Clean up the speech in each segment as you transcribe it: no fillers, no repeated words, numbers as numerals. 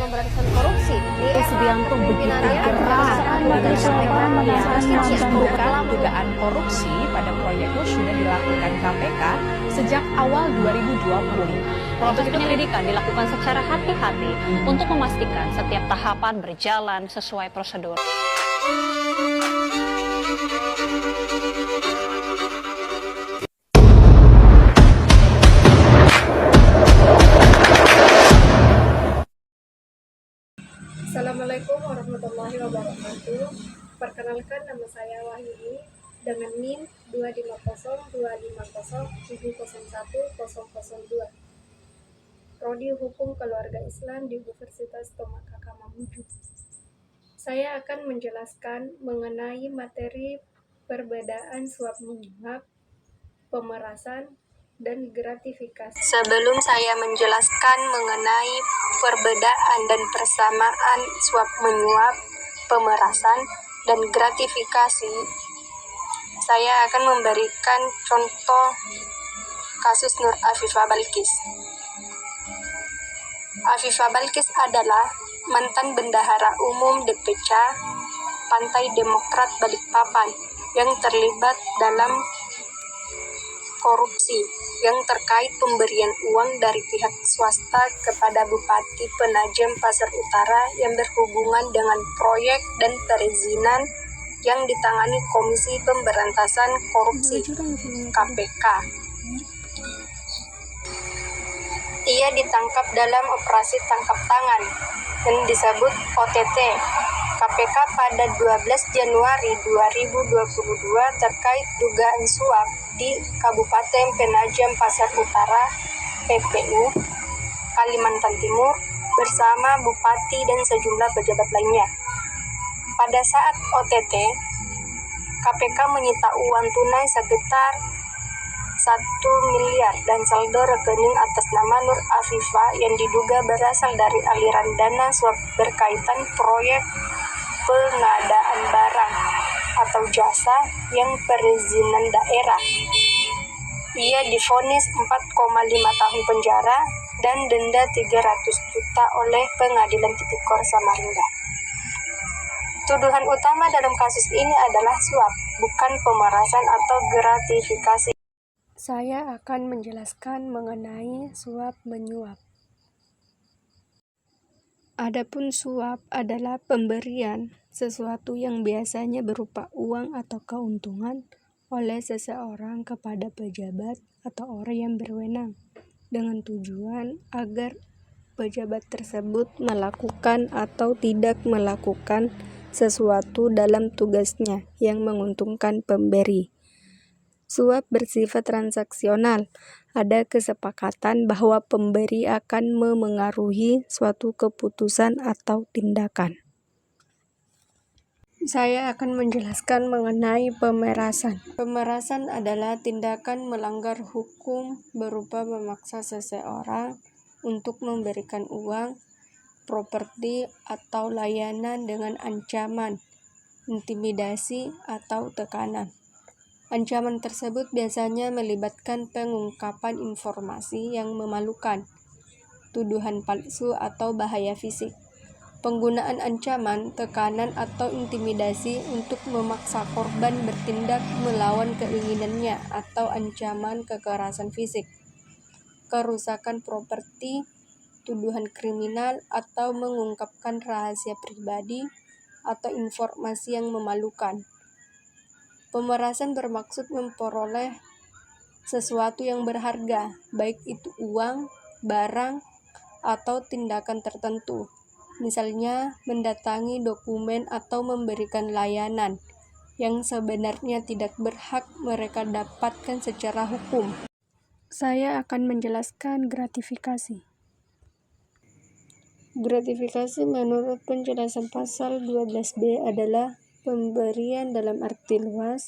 Pemberantasan Korupsi di Subianto begitu keras Mengungkap dugaan korupsi pada proyek sudah dilakukan KPK sejak awal 2020. Proses penyelidikan dilakukan secara hati-hati untuk memastikan setiap tahapan berjalan sesuai prosedur. Assalamualaikum warahmatullahi wabarakatuh. Perkenalkan, nama saya Wahyuni dengan NIM 2502507010002. Prodi Hukum Keluarga Islam di Universitas Tomakaka Mamuju. Saya akan menjelaskan mengenai materi perbedaan suap menyuap, pemerasan, dan gratifikasi. Sebelum saya menjelaskan mengenai perbedaan dan persamaan suap menyuap, pemerasan, dan gratifikasi, saya akan memberikan contoh kasus Nur Afifah Balkis. Afifah Balkis adalah mantan bendahara umum DPC Partai Demokrat Balikpapan yang terlibat dalam korupsi yang terkait pemberian uang dari pihak swasta kepada Bupati Penajam Pasar Utara yang berhubungan dengan proyek dan perizinan yang ditangani Komisi Pemberantasan Korupsi (KPK). Ia ditangkap dalam operasi tangkap tangan yang disebut OTT KPK pada 12 Januari 2022 terkait dugaan suap di Kabupaten Penajam Pasar Utara, PPU, Kalimantan Timur, bersama Bupati dan sejumlah pejabat lainnya. Pada saat OTT, KPK menyita uang tunai sekitar 1 miliar dan saldo rekening atas nama Nur Afifah yang diduga berasal dari aliran dana suap berkaitan proyek pengadaan barang atau jasa yang perizinan daerah. Ia divonis 4,5 tahun penjara dan denda 300 juta oleh Pengadilan Tipikor Samarinda. Tuduhan utama dalam kasus ini adalah suap, bukan pemerasan atau gratifikasi. Saya akan menjelaskan mengenai suap menyuap. Adapun suap adalah pemberian sesuatu yang biasanya berupa uang atau keuntungan oleh seseorang kepada pejabat atau orang yang berwenang dengan tujuan agar pejabat tersebut melakukan atau tidak melakukan sesuatu dalam tugasnya yang menguntungkan pemberi. Suap bersifat transaksional. Ada kesepakatan bahwa pemberi akan memengaruhi suatu keputusan atau tindakan. Saya akan menjelaskan mengenai pemerasan. Pemerasan adalah tindakan melanggar hukum berupa memaksa seseorang untuk memberikan uang, properti, atau layanan dengan ancaman, intimidasi, atau tekanan. Ancaman tersebut biasanya melibatkan pengungkapan informasi yang memalukan, tuduhan palsu, atau bahaya fisik. Penggunaan ancaman, tekanan, atau intimidasi untuk memaksa korban bertindak melawan keinginannya atau ancaman kekerasan fisik, kerusakan properti, tuduhan kriminal, atau mengungkapkan rahasia pribadi atau informasi yang memalukan. Pemerasan bermaksud memperoleh sesuatu yang berharga, baik itu uang, barang, atau tindakan tertentu. Misalnya, mendatangi dokumen atau memberikan layanan yang sebenarnya tidak berhak mereka dapatkan secara hukum. Saya akan menjelaskan gratifikasi. Gratifikasi menurut penjelasan pasal 12B adalah pemberian dalam arti luas,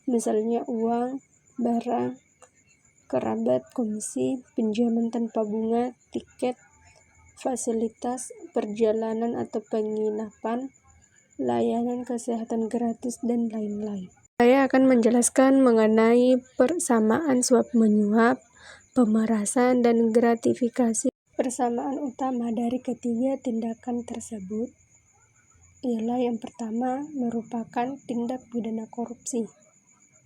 misalnya uang, barang, kerabat, komisi, pinjaman tanpa bunga, tiket, fasilitas, perjalanan atau penginapan, layanan kesehatan gratis, dan lain-lain. Saya akan menjelaskan mengenai persamaan suap menyuap, pemerasan, dan gratifikasi. Persamaan utama dari ketiga tindakan tersebut ialah yang pertama merupakan tindak pidana korupsi.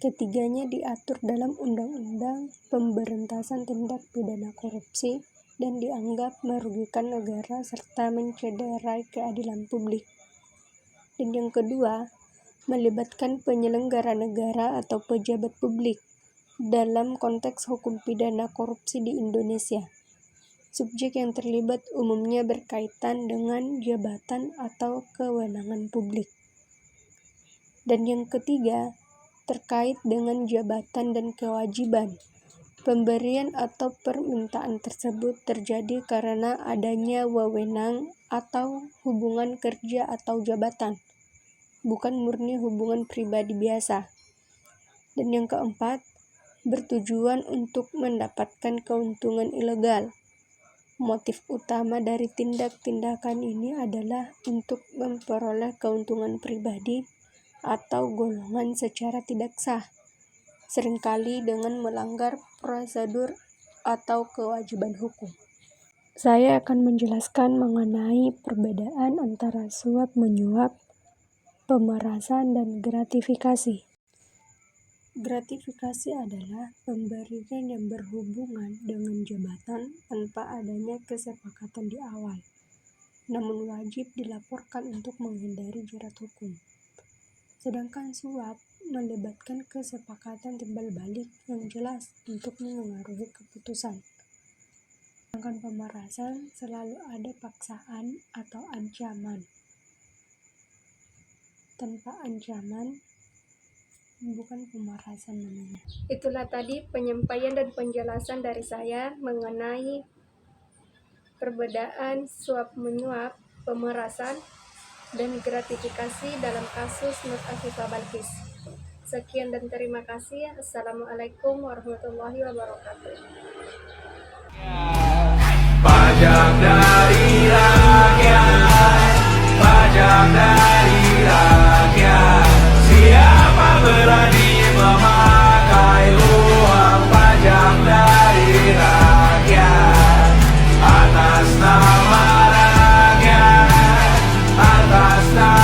Ketiganya diatur dalam Undang-Undang Pemberantasan Tindak Pidana Korupsi dan dianggap merugikan negara serta mencederai keadilan publik. Dan yang kedua, melibatkan penyelenggara negara atau pejabat publik dalam konteks hukum pidana korupsi di Indonesia. Subjek yang terlibat umumnya berkaitan dengan jabatan atau kewenangan publik. Dan yang ketiga, terkait dengan jabatan dan kewajiban. Pemberian atau permintaan tersebut terjadi karena adanya wewenang atau hubungan kerja atau jabatan, bukan murni hubungan pribadi biasa. Dan yang keempat, bertujuan untuk mendapatkan keuntungan ilegal. Motif utama dari tindak-tindakan ini adalah untuk memperoleh keuntungan pribadi atau golongan secara tidak sah, seringkali dengan melanggar prosedur atau kewajiban hukum. Saya akan menjelaskan mengenai perbedaan antara suap-menyuap, pemerasan, dan gratifikasi. Gratifikasi adalah pemberian yang berhubungan dengan jabatan tanpa adanya kesepakatan di awal, namun wajib dilaporkan untuk menghindari jerat hukum. Sedangkan suap melibatkan kesepakatan timbal balik yang jelas untuk mengaruhi keputusan. Sedangkan pemerasan selalu ada paksaan atau ancaman. Tanpa ancaman, bukan pemerasan namanya. Itulah tadi penyampaian dan penjelasan dari saya mengenai perbedaan suap-menyuap, pemerasan, dan gratifikasi dalam kasus Nur Afifah Balkis. Sekian dan terima kasih. Assalamualaikum warahmatullahi wabarakatuh. Pajak dari rakyat, pajak dari rakyat. Siapa berani memakai uang pajak dari rakyat atas nama rakyat, atas nama